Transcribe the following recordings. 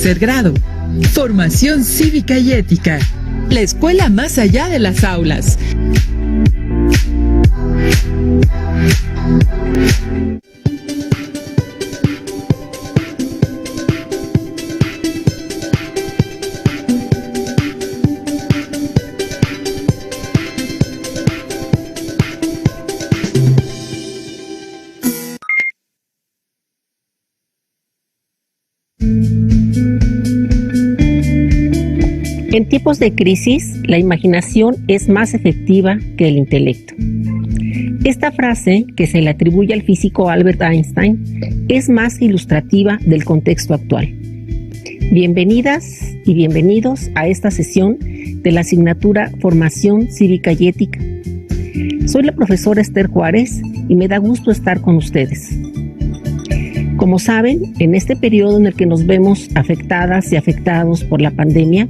tercer grado. Formación cívica y ética. La escuela más allá de las aulas. En tiempos de crisis, la imaginación es más efectiva que el intelecto. Esta frase, que se le atribuye al físico Albert Einstein, es más ilustrativa del contexto actual. Bienvenidas y bienvenidos a esta sesión de la asignatura Formación Cívica y Ética. Soy la profesora Esther Juárez y me da gusto estar con ustedes. Como saben, en este periodo en el que nos vemos afectadas y afectados por la pandemia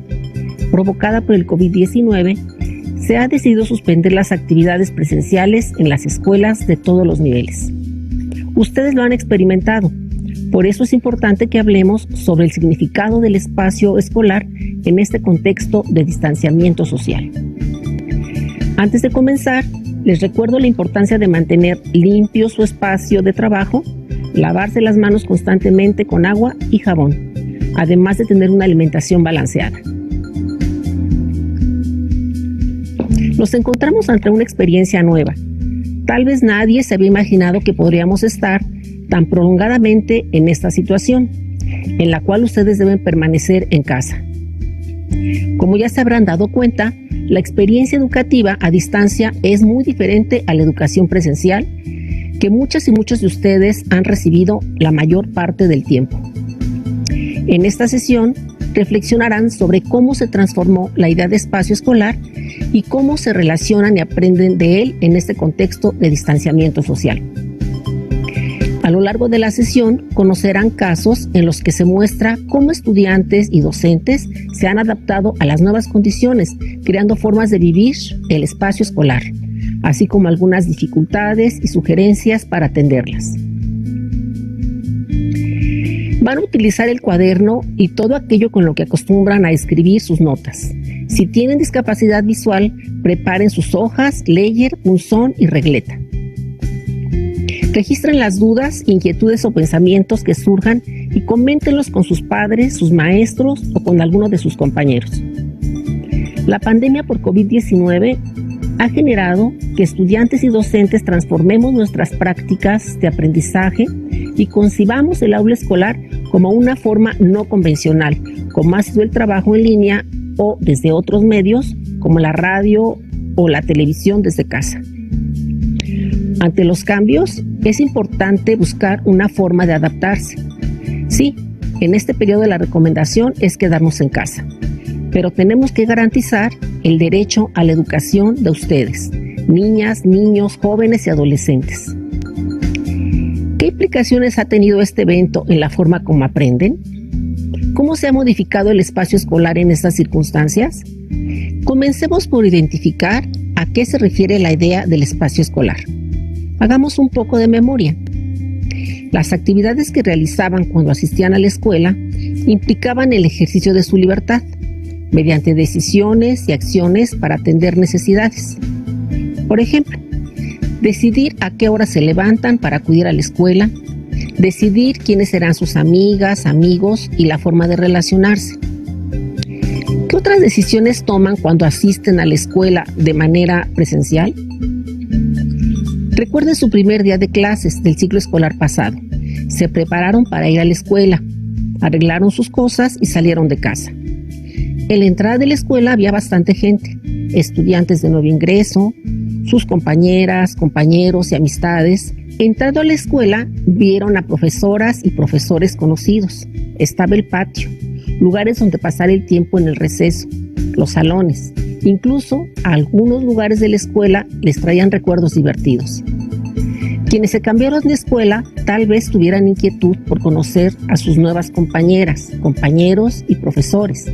provocada por el COVID-19, se ha decidido suspender las actividades presenciales en las escuelas de todos los niveles. Ustedes lo han experimentado, por eso es importante que hablemos sobre el significado del espacio escolar en este contexto de distanciamiento social. Antes de comenzar, les recuerdo la importancia de mantener limpio su espacio de trabajo, lavarse las manos constantemente con agua y jabón, además de tener una alimentación balanceada. Nos encontramos ante una experiencia nueva. Tal vez nadie se había imaginado que podríamos estar tan prolongadamente en esta situación, en la cual ustedes deben permanecer en casa. Como ya se habrán dado cuenta, la experiencia educativa a distancia es muy diferente a la educación presencial, que muchas y muchos de ustedes han recibido la mayor parte del tiempo. En esta sesión reflexionarán sobre cómo se transformó la idea de espacio escolar y cómo se relacionan y aprenden de él en este contexto de distanciamiento social. A lo largo de la sesión conocerán casos en los que se muestra cómo estudiantes y docentes se han adaptado a las nuevas condiciones, creando formas de vivir el espacio escolar, así como algunas dificultades y sugerencias para atenderlas. Van a utilizar el cuaderno y todo aquello con lo que acostumbran a escribir sus notas. Si tienen discapacidad visual, preparen sus hojas, láyer, punzón y regleta. Registren las dudas, inquietudes o pensamientos que surjan y coméntenlos con sus padres, sus maestros o con alguno de sus compañeros. La pandemia por COVID-19 ha generado que estudiantes y docentes transformemos nuestras prácticas de aprendizaje y concibamos el aula escolar como una forma no convencional, como ha sido el trabajo en línea o desde otros medios como la radio o la televisión desde casa. Ante los cambios, es importante buscar una forma de adaptarse. Sí, en este periodo la recomendación es quedarnos en casa, pero tenemos que garantizar el derecho a la educación de ustedes, niñas, niños, jóvenes y adolescentes. ¿Qué implicaciones ha tenido este evento en la forma como aprenden? ¿Cómo se ha modificado el espacio escolar en estas circunstancias? Comencemos por identificar a qué se refiere la idea del espacio escolar. Hagamos un poco de memoria. Las actividades que realizaban cuando asistían a la escuela implicaban el ejercicio de su libertad, mediante decisiones y acciones para atender necesidades. Por ejemplo, decidir a qué hora se levantan para acudir a la escuela, decidir quiénes serán sus amigas, amigos y la forma de relacionarse. ¿Qué otras decisiones toman cuando asisten a la escuela de manera presencial? Recuerden su primer día de clases del ciclo escolar pasado. Se prepararon para ir a la escuela, arreglaron sus cosas y salieron de casa. En la entrada de la escuela había bastante gente, estudiantes de nuevo ingreso, sus compañeras, compañeros y amistades. Entrando a la escuela, vieron a profesoras y profesores conocidos. Estaba el patio, lugares donde pasar el tiempo en el receso, los salones. Incluso a algunos lugares de la escuela les traían recuerdos divertidos. Quienes se cambiaron de escuela tal vez tuvieran inquietud por conocer a sus nuevas compañeras, compañeros y profesores.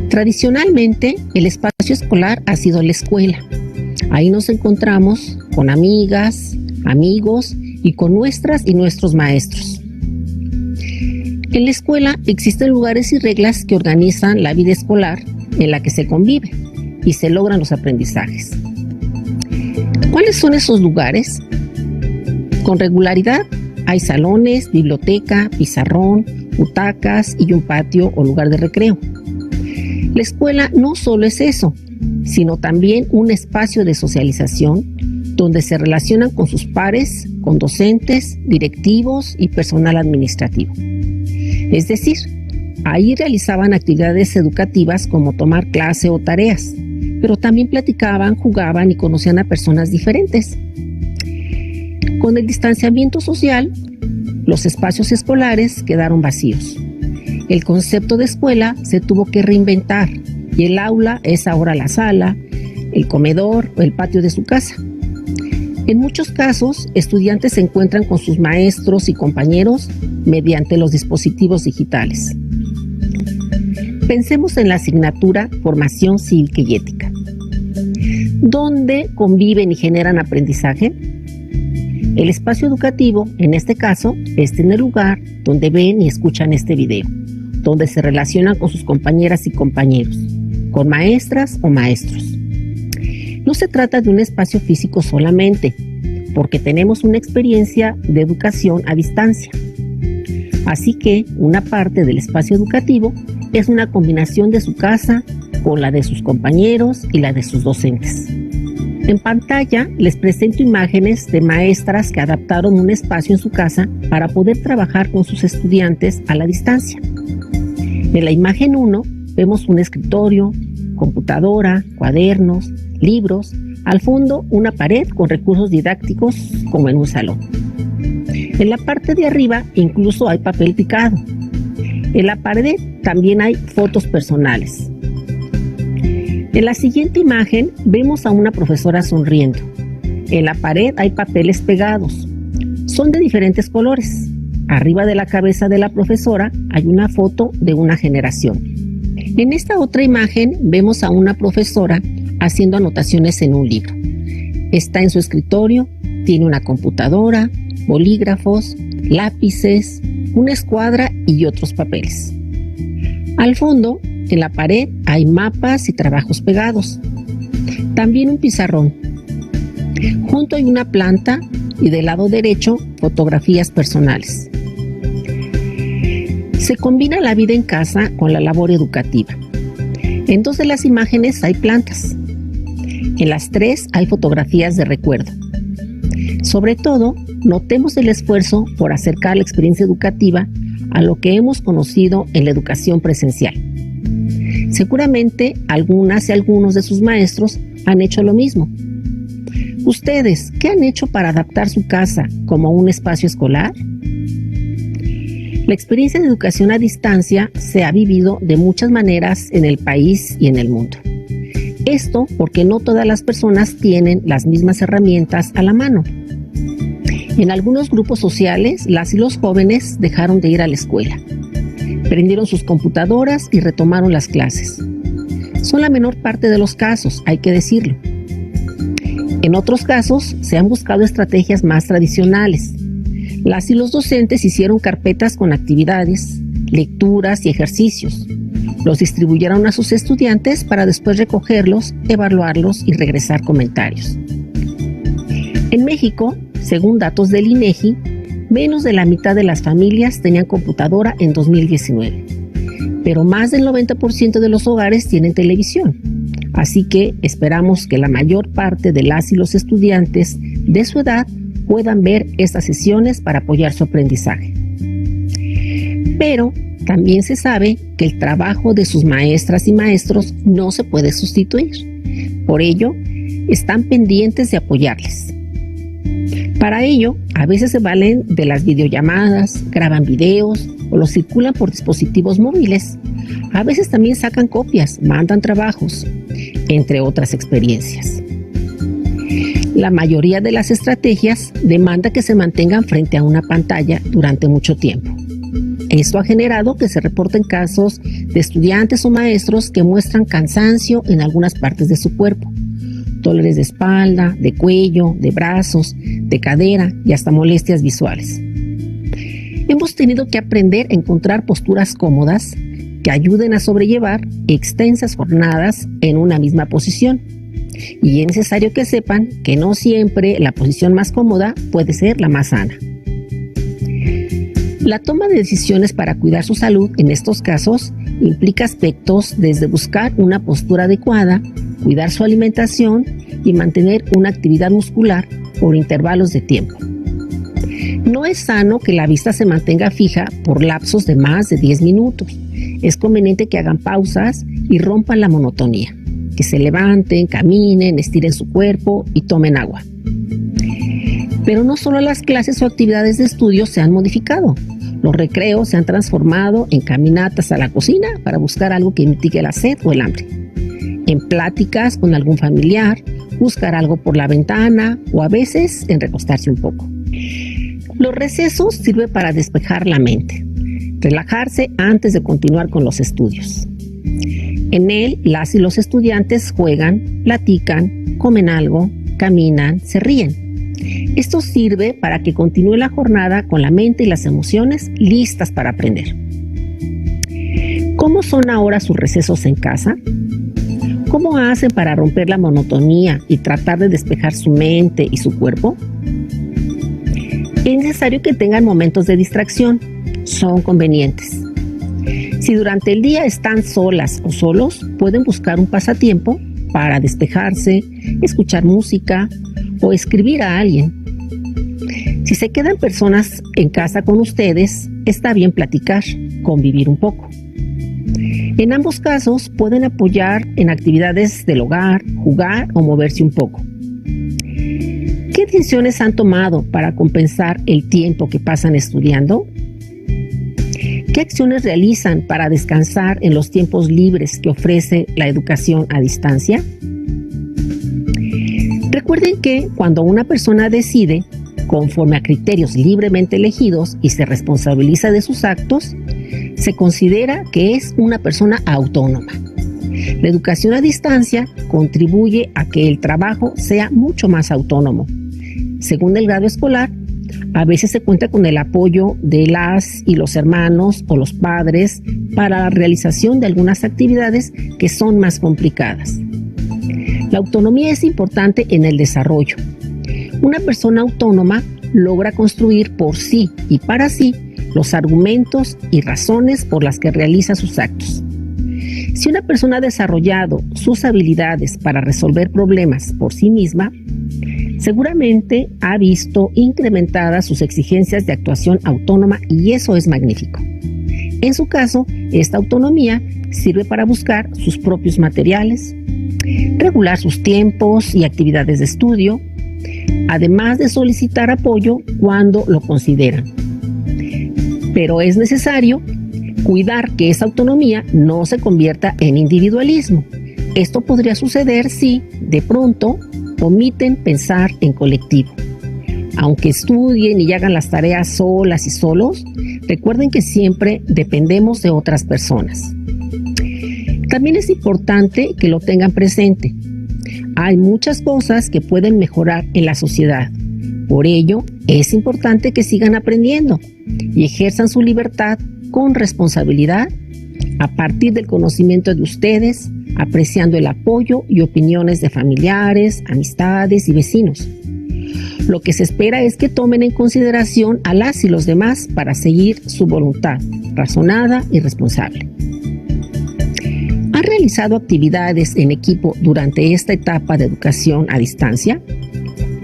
Tradicionalmente, el espacio escolar ha sido la escuela. Ahí nos encontramos con amigas, amigos y con nuestras y nuestros maestros. En la escuela existen lugares y reglas que organizan la vida escolar en la que se convive y se logran los aprendizajes. ¿Cuáles son esos lugares? Con regularidad hay salones, biblioteca, pizarrón, butacas y un patio o lugar de recreo. La escuela no solo es eso, sino también un espacio de socialización donde se relacionan con sus pares, con docentes, directivos y personal administrativo. Es decir, ahí realizaban actividades educativas como tomar clase o tareas, pero también platicaban, jugaban y conocían a personas diferentes. Con el distanciamiento social, los espacios escolares quedaron vacíos. El concepto de escuela se tuvo que reinventar y el aula es ahora la sala, el comedor o el patio de su casa. En muchos casos, estudiantes se encuentran con sus maestros y compañeros mediante los dispositivos digitales. Pensemos en la asignatura Formación Cívica y Ética. ¿Dónde conviven y generan aprendizaje? El espacio educativo, en este caso, es en el lugar donde ven y escuchan este video, donde se relacionan con sus compañeras y compañeros, con maestras o maestros. No se trata de un espacio físico solamente, porque tenemos una experiencia de educación a distancia. Así que una parte del espacio educativo es una combinación de su casa con la de sus compañeros y la de sus docentes. En pantalla les presento imágenes de maestras que adaptaron un espacio en su casa para poder trabajar con sus estudiantes a la distancia. En la imagen 1 vemos un escritorio, computadora, cuadernos, libros, al fondo una pared con recursos didácticos como en un salón. En la parte de arriba incluso hay papel picado. En la pared también hay fotos personales. En la siguiente imagen vemos a una profesora sonriendo. En la pared hay papeles pegados. Son de diferentes colores. Arriba de la cabeza de la profesora hay una foto de una generación. En esta otra imagen vemos a una profesora haciendo anotaciones en un libro. Está en su escritorio, tiene una computadora, bolígrafos, lápices, una escuadra y otros papeles. Al fondo, en la pared, hay mapas y trabajos pegados. También un pizarrón. Junto hay una planta y del lado derecho, fotografías personales. Se combina la vida en casa con la labor educativa. En 2 de las imágenes hay plantas. En las 3 hay fotografías de recuerdo. Sobre todo, notemos el esfuerzo por acercar la experiencia educativa a lo que hemos conocido en la educación presencial. Seguramente algunas y algunos de sus maestros han hecho lo mismo. ¿Ustedes qué han hecho para adaptar su casa como un espacio escolar? La experiencia de educación a distancia se ha vivido de muchas maneras en el país y en el mundo. Esto porque no todas las personas tienen las mismas herramientas a la mano. En algunos grupos sociales, las y los jóvenes dejaron de ir a la escuela. Prendieron sus computadoras y retomaron las clases. Son la menor parte de los casos, hay que decirlo. En otros casos, se han buscado estrategias más tradicionales. Las y los docentes hicieron carpetas con actividades, lecturas y ejercicios. Los distribuyeron a sus estudiantes para después recogerlos, evaluarlos y regresar comentarios. En México, según datos del INEGI, menos de la mitad de las familias tenían computadora en 2019, pero más del 90% de los hogares tienen televisión. Así que esperamos que la mayor parte de las y los estudiantes de su edad puedan ver estas sesiones para apoyar su aprendizaje. Pero también se sabe que el trabajo de sus maestras y maestros no se puede sustituir. Por ello, están pendientes de apoyarles. Para ello, a veces se valen de las videollamadas, graban videos o los circulan por dispositivos móviles. A veces también sacan copias, mandan trabajos, entre otras experiencias. La mayoría de las estrategias demanda que se mantengan frente a una pantalla durante mucho tiempo. Esto ha generado que se reporten casos de estudiantes o maestros que muestran cansancio en algunas partes de su cuerpo, dolores de espalda, de cuello, de brazos, de cadera y hasta molestias visuales. hemos tenido que aprender a encontrar posturas cómodas que ayuden a sobrellevar extensas jornadas en una misma posición. Y es necesario que sepan que no siempre la posición más cómoda puede ser la más sana. La toma de decisiones para cuidar su salud en estos casos implica aspectos desde buscar una postura adecuada, cuidar su alimentación y mantener una actividad muscular por intervalos de tiempo. No es sano que la vista se mantenga fija por lapsos de más de 10 minutos. Es conveniente que hagan pausas y rompan la monotonía, que se levanten, caminen, estiren su cuerpo y tomen agua. Pero no solo las clases o actividades de estudio se han modificado. Los recreos se han transformado en caminatas a la cocina para buscar algo que mitigue la sed o el hambre, en pláticas con algún familiar, buscar algo por la ventana o a veces en recostarse un poco. Los recesos sirven para despejar la mente, relajarse antes de continuar con los estudios. En él, las y los estudiantes juegan, platican, comen algo, caminan, se ríen. Esto sirve para que continúe la jornada con la mente y las emociones listas para aprender. ¿Cómo son ahora sus recesos en casa? ¿Cómo hacen para romper la monotonía y tratar de despejar su mente y su cuerpo? Es necesario que tengan momentos de distracción. Son convenientes. Si durante el día están solas o solos, pueden buscar un pasatiempo para despejarse, escuchar música o escribir a alguien. Si se quedan personas en casa con ustedes, está bien platicar, convivir un poco. En ambos casos pueden apoyar en actividades del hogar, jugar o moverse un poco. ¿Qué decisiones han tomado para compensar el tiempo que pasan estudiando? ¿Qué acciones realizan para descansar en los tiempos libres que ofrece la educación a distancia? Recuerden que cuando una persona decide, conforme a criterios libremente elegidos y se responsabiliza de sus actos, se considera que es una persona autónoma. La educación a distancia contribuye a que el trabajo sea mucho más autónomo. Según el grado escolar, a veces se cuenta con el apoyo de las y los hermanos o los padres para la realización de algunas actividades que son más complicadas. La autonomía es importante en el desarrollo. Una persona autónoma logra construir por sí y para sí los argumentos y razones por las que realiza sus actos. Si una persona ha desarrollado sus habilidades para resolver problemas por sí misma, seguramente ha visto incrementadas sus exigencias de actuación autónoma y eso es magnífico. En su caso, esta autonomía sirve para buscar sus propios materiales, regular sus tiempos y actividades de estudio, además de solicitar apoyo cuando lo consideran. Pero es necesario cuidar que esa autonomía no se convierta en individualismo. Esto podría suceder si, de pronto, omiten pensar en colectivo. Aunque estudien y hagan las tareas solas y solos, recuerden que siempre dependemos de otras personas. También es importante que lo tengan presente. Hay muchas cosas que pueden mejorar en la sociedad. Por ello, es importante que sigan aprendiendo y ejerzan su libertad con responsabilidad a partir del conocimiento de ustedes, apreciando el apoyo y opiniones de familiares, amistades y vecinos. Lo que se espera es que tomen en consideración a las y los demás para seguir su voluntad razonada y responsable. ¿Han realizado actividades en equipo durante esta etapa de educación a distancia?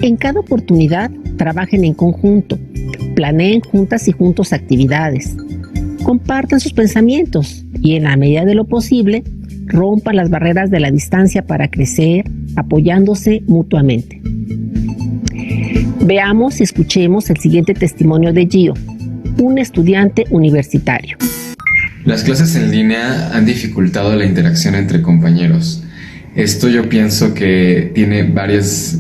En cada oportunidad, trabajen en conjunto, planeen juntas y juntos actividades, compartan sus pensamientos y en la medida de lo posible, rompan las barreras de la distancia para crecer, apoyándose mutuamente. Veamos y escuchemos el siguiente testimonio de Gio, un estudiante universitario. Las clases en línea han dificultado la interacción entre compañeros. Esto yo pienso que tiene varias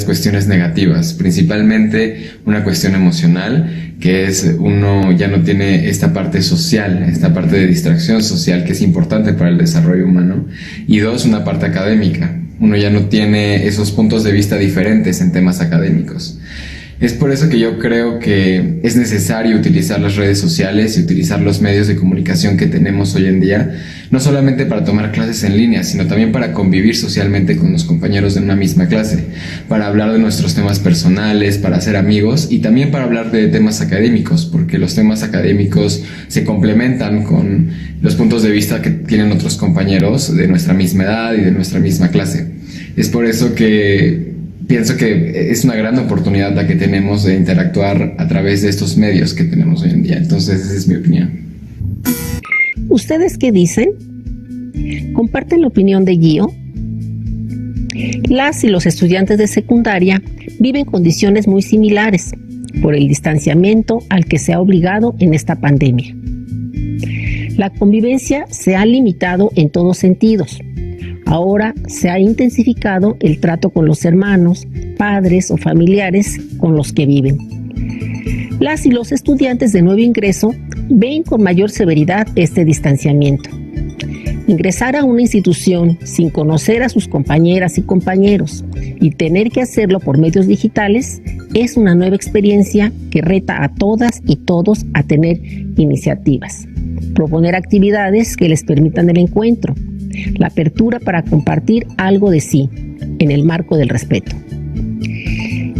cuestiones negativas, principalmente una cuestión emocional, que es uno ya no tiene esta parte social, esta parte de distracción social que es importante para el desarrollo humano, y dos, una parte académica. Uno ya no tiene esos puntos de vista diferentes en temas académicos. Es por eso que yo creo que es necesario utilizar las redes sociales y utilizar los medios de comunicación que tenemos hoy en día, no solamente para tomar clases en línea, sino también para convivir socialmente con los compañeros de una misma clase, para hablar de nuestros temas personales, para hacer amigos y también para hablar de temas académicos, porque los temas académicos se complementan con los puntos de vista que tienen otros compañeros de nuestra misma edad y de nuestra misma clase. Es por eso que pienso que es una gran oportunidad la que tenemos de interactuar a través de estos medios que tenemos hoy en día. Entonces, esa es mi opinión. ¿Ustedes qué dicen? ¿Comparten la opinión de Gio? Las y los estudiantes de secundaria viven condiciones muy similares por el distanciamiento al que se ha obligado en esta pandemia. La convivencia se ha limitado en todos sentidos. Ahora se ha intensificado el trato con los hermanos, padres o familiares con los que viven. Las y los estudiantes de nuevo ingreso ven con mayor severidad este distanciamiento. Ingresar a una institución sin conocer a sus compañeras y compañeros y tener que hacerlo por medios digitales es una nueva experiencia que reta a todas y todos a tener iniciativas, proponer actividades que les permitan el encuentro, la apertura para compartir algo de sí en el marco del respeto.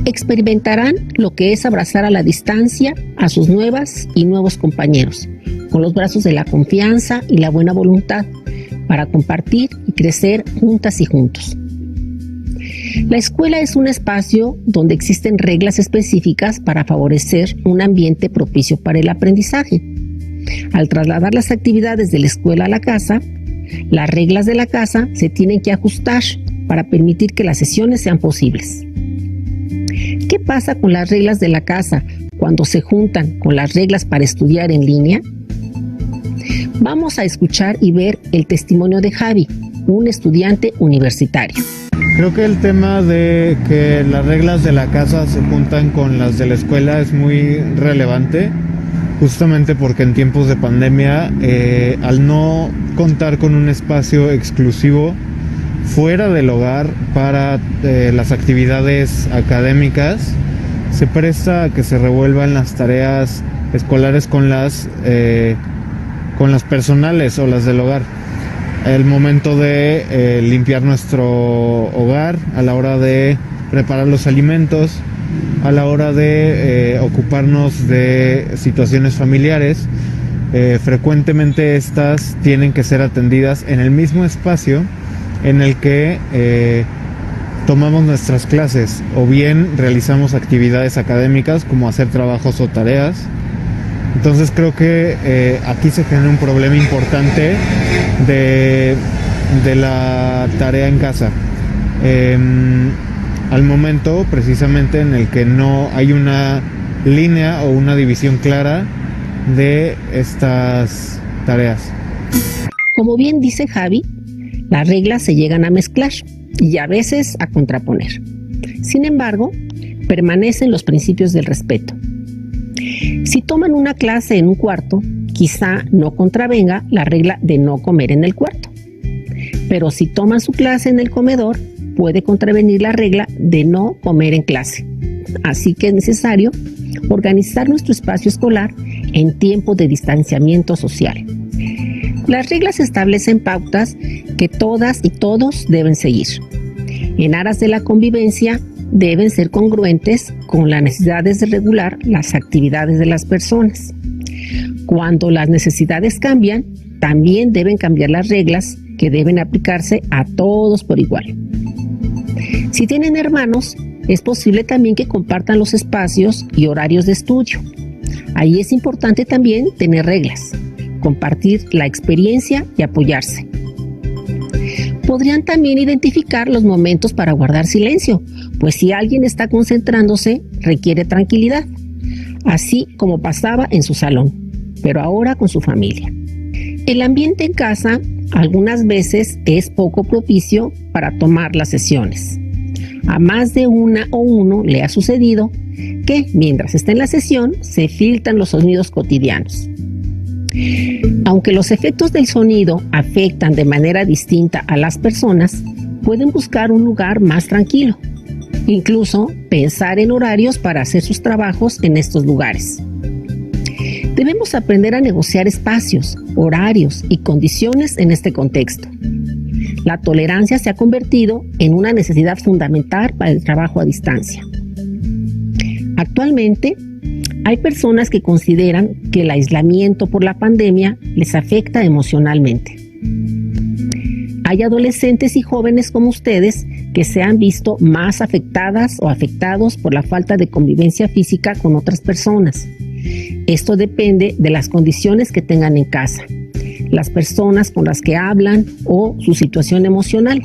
Experimentarán lo que es abrazar a la distancia a sus nuevas y nuevos compañeros, con los brazos de la confianza y la buena voluntad para compartir y crecer juntas y juntos. La escuela es un espacio donde existen reglas específicas para favorecer un ambiente propicio para el aprendizaje. Al trasladar las actividades de la escuela a la casa, las reglas de la casa se tienen que ajustar para permitir que las sesiones sean posibles. ¿Qué pasa con las reglas de la casa cuando se juntan con las reglas para estudiar en línea? Vamos a escuchar y ver el testimonio de Javi, un estudiante universitario. Creo que el tema de que las reglas de la casa se juntan con las de la escuela es muy relevante, justamente porque en tiempos de pandemia, al no contar con un espacio exclusivo fuera del hogar para las actividades académicas, se presta a que se revuelvan las tareas escolares con las personales o las del hogar. El momento de limpiar nuestro hogar, a la hora de preparar los alimentos, a la hora de ocuparnos de situaciones familiares, frecuentemente estas tienen que ser atendidas en el mismo espacio en el que tomamos nuestras clases, o bien realizamos actividades académicas como hacer trabajos o tareas. Entonces creo que aquí se genera un problema importante de la tarea en casa. Al momento precisamente en el que no hay una línea o una división clara de estas tareas. Como bien dice Javi, las reglas se llegan a mezclar y a veces a contraponer. Sin embargo, permanecen los principios del respeto. Si toman una clase en un cuarto, quizá no contravenga la regla de no comer en el cuarto. Pero si toman su clase en el comedor, puede contravenir la regla de no comer en clase. Así que es necesario organizar nuestro espacio escolar en tiempo de distanciamiento social. Las reglas establecen pautas que todas y todos deben seguir. En aras de la convivencia, deben ser congruentes con las necesidades de regular las actividades de las personas. Cuando las necesidades cambian, también deben cambiar las reglas que deben aplicarse a todos por igual. Si tienen hermanos, es posible también que compartan los espacios y horarios de estudio. Ahí es importante también tener reglas, compartir la experiencia y apoyarse. Podrían también identificar los momentos para guardar silencio, pues si alguien está concentrándose, requiere tranquilidad, así como pasaba en su salón, pero ahora con su familia. El ambiente en casa algunas veces es poco propicio para tomar las sesiones. A más de una o uno le ha sucedido que mientras está en la sesión se filtran los sonidos cotidianos. Aunque los efectos del sonido afectan de manera distinta a las personas, pueden buscar un lugar más tranquilo. Incluso pensar en horarios para hacer sus trabajos en estos lugares. Debemos aprender a negociar espacios, horarios y condiciones en este contexto. La tolerancia se ha convertido en una necesidad fundamental para el trabajo a distancia. Actualmente, hay personas que consideran que el aislamiento por la pandemia les afecta emocionalmente. Hay adolescentes y jóvenes como ustedes que se han visto más afectadas o afectados por la falta de convivencia física con otras personas. Esto depende de las condiciones que tengan en casa, las personas con las que hablan o su situación emocional.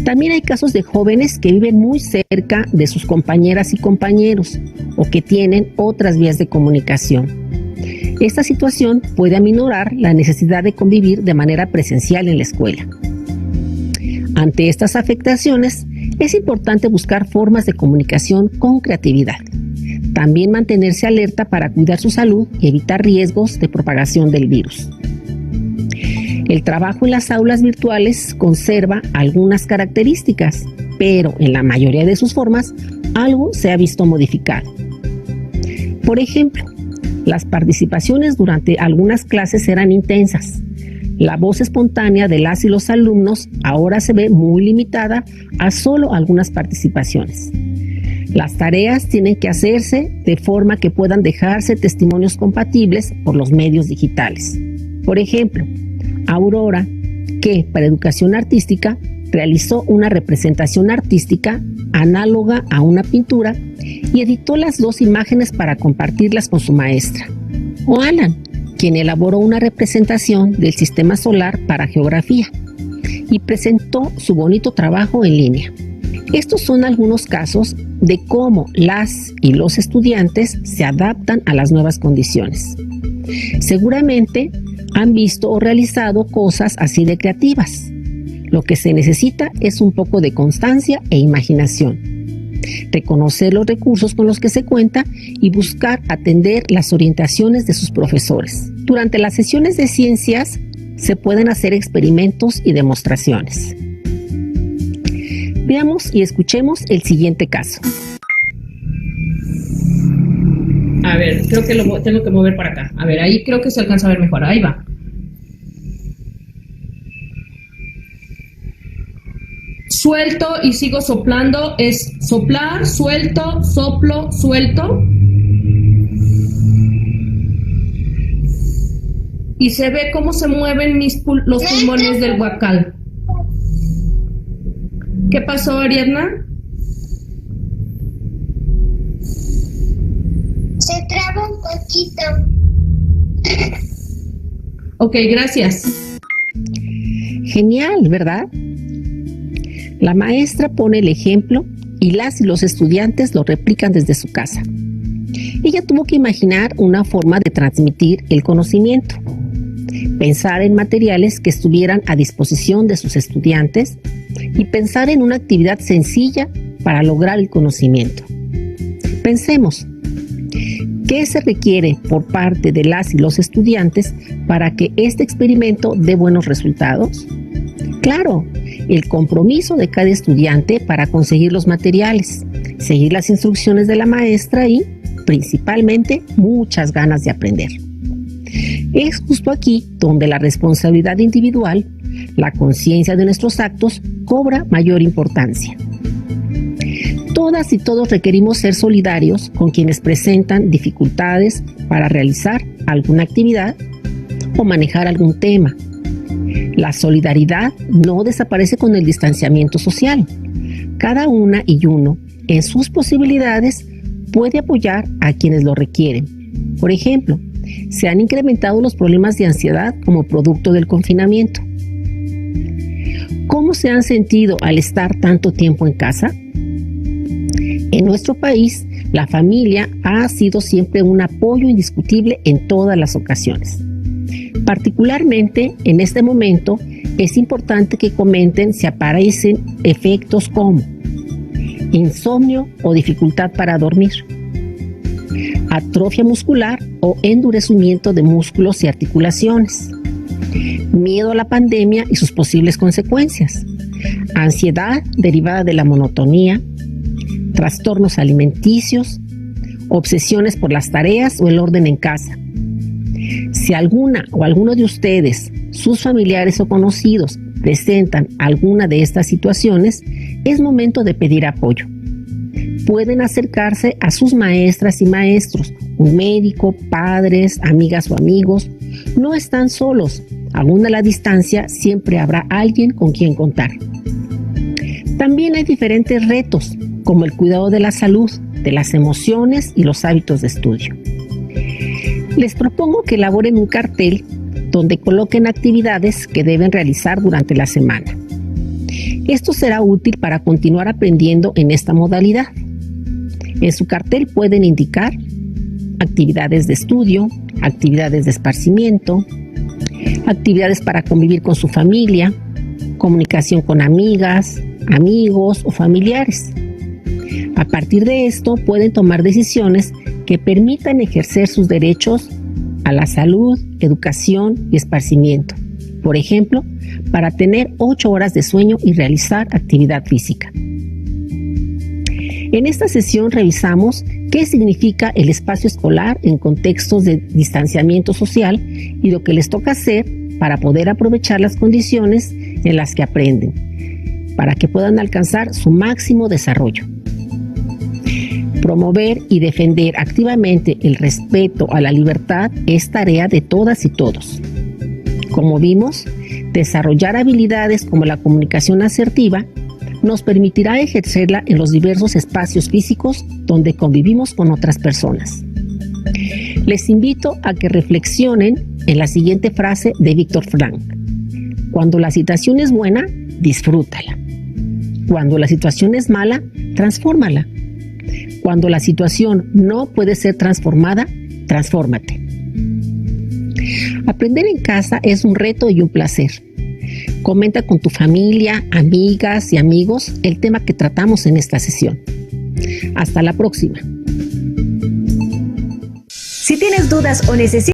También hay casos de jóvenes que viven muy cerca de sus compañeras y compañeros o que tienen otras vías de comunicación. Esta situación puede aminorar la necesidad de convivir de manera presencial en la escuela. Ante estas afectaciones, es importante buscar formas de comunicación con creatividad. También mantenerse alerta para cuidar su salud y evitar riesgos de propagación del virus. El trabajo en las aulas virtuales conserva algunas características, pero en la mayoría de sus formas algo se ha visto modificado. Por ejemplo, las participaciones durante algunas clases eran intensas. La voz espontánea de las y los alumnos ahora se ve muy limitada a solo algunas participaciones. Las tareas tienen que hacerse de forma que puedan dejarse testimonios compatibles por los medios digitales. Por ejemplo, Aurora, que para educación artística realizó una representación artística análoga a una pintura y editó las 2 imágenes para compartirlas con su maestra. O Alan, quien elaboró una representación del sistema solar para geografía y presentó su bonito trabajo en línea. Estos son algunos casos de cómo las y los estudiantes se adaptan a las nuevas condiciones. Seguramente han visto o realizado cosas así de creativas. Lo que se necesita es un poco de constancia e imaginación. Reconocer los recursos con los que se cuenta y buscar atender las orientaciones de sus profesores. Durante las sesiones de ciencias se pueden hacer experimentos y demostraciones. Veamos y escuchemos el siguiente caso. A ver, creo que lo tengo que mover para acá. A ver, ahí creo que se alcanza a ver mejor. Ahí va. Suelto y sigo soplando. Es soplar, suelto, soplo, suelto. Y se ve cómo se mueven los pulmones del huacal. ¿Qué pasó, Ariadna? Se traba un poquito. Ok, gracias. Genial, ¿verdad? La maestra pone el ejemplo y las y los estudiantes lo replican desde su casa. Ella tuvo que imaginar una forma de transmitir el conocimiento, pensar en materiales que estuvieran a disposición de sus estudiantes y pensar en una actividad sencilla para lograr el conocimiento. Pensemos, ¿qué se requiere por parte de las y los estudiantes para que este experimento dé buenos resultados? Claro, el compromiso de cada estudiante para conseguir los materiales, seguir las instrucciones de la maestra y, principalmente, muchas ganas de aprender. Es justo aquí donde la responsabilidad individual, la conciencia de nuestros actos, cobra mayor importancia. Todas y todos requerimos ser solidarios con quienes presentan dificultades para realizar alguna actividad o manejar algún tema. La solidaridad no desaparece con el distanciamiento social. Cada una y uno, en sus posibilidades, puede apoyar a quienes lo requieren. Por ejemplo, se han incrementado los problemas de ansiedad como producto del confinamiento. ¿Cómo se han sentido al estar tanto tiempo en casa? En nuestro país, la familia ha sido siempre un apoyo indiscutible en todas las ocasiones. Particularmente en este momento, es importante que comenten si aparecen efectos como insomnio o dificultad para dormir, atrofia muscular o endurecimiento de músculos y articulaciones, miedo a la pandemia y sus posibles consecuencias, ansiedad derivada de la monotonía, trastornos alimenticios, obsesiones por las tareas o el orden en casa. Si alguna o alguno de ustedes, sus familiares o conocidos, presentan alguna de estas situaciones, es momento de pedir apoyo. Pueden acercarse a sus maestras y maestros, un médico, padres, amigas o amigos. No están solos. Aún a la distancia siempre habrá alguien con quien contar. También hay diferentes retos, como el cuidado de la salud, de las emociones y los hábitos de estudio. Les propongo que elaboren un cartel donde coloquen actividades que deben realizar durante la semana. Esto será útil para continuar aprendiendo en esta modalidad. En su cartel pueden indicar actividades de estudio, actividades de esparcimiento, actividades para convivir con su familia, comunicación con amigas, amigos o familiares. A partir de esto pueden tomar decisiones que permitan ejercer sus derechos a la salud, educación y esparcimiento. Por ejemplo, para tener 8 horas de sueño y realizar actividad física. En esta sesión revisamos qué significa el espacio escolar en contextos de distanciamiento social y lo que les toca hacer para poder aprovechar las condiciones en las que aprenden, para que puedan alcanzar su máximo desarrollo. Promover y defender activamente el respeto a la libertad es tarea de todas y todos. Como vimos, desarrollar habilidades como la comunicación asertiva nos permitirá ejercerla en los diversos espacios físicos donde convivimos con otras personas. Les invito a que reflexionen en la siguiente frase de Víctor Frank. Cuando la situación es buena, disfrútala. Cuando la situación es mala, transfórmala. Cuando la situación no puede ser transformada, transfórmate. Aprender en casa es un reto y un placer. Comenta con tu familia, amigas y amigos el tema que tratamos en esta sesión. Hasta la próxima. Si tienes dudas o necesitas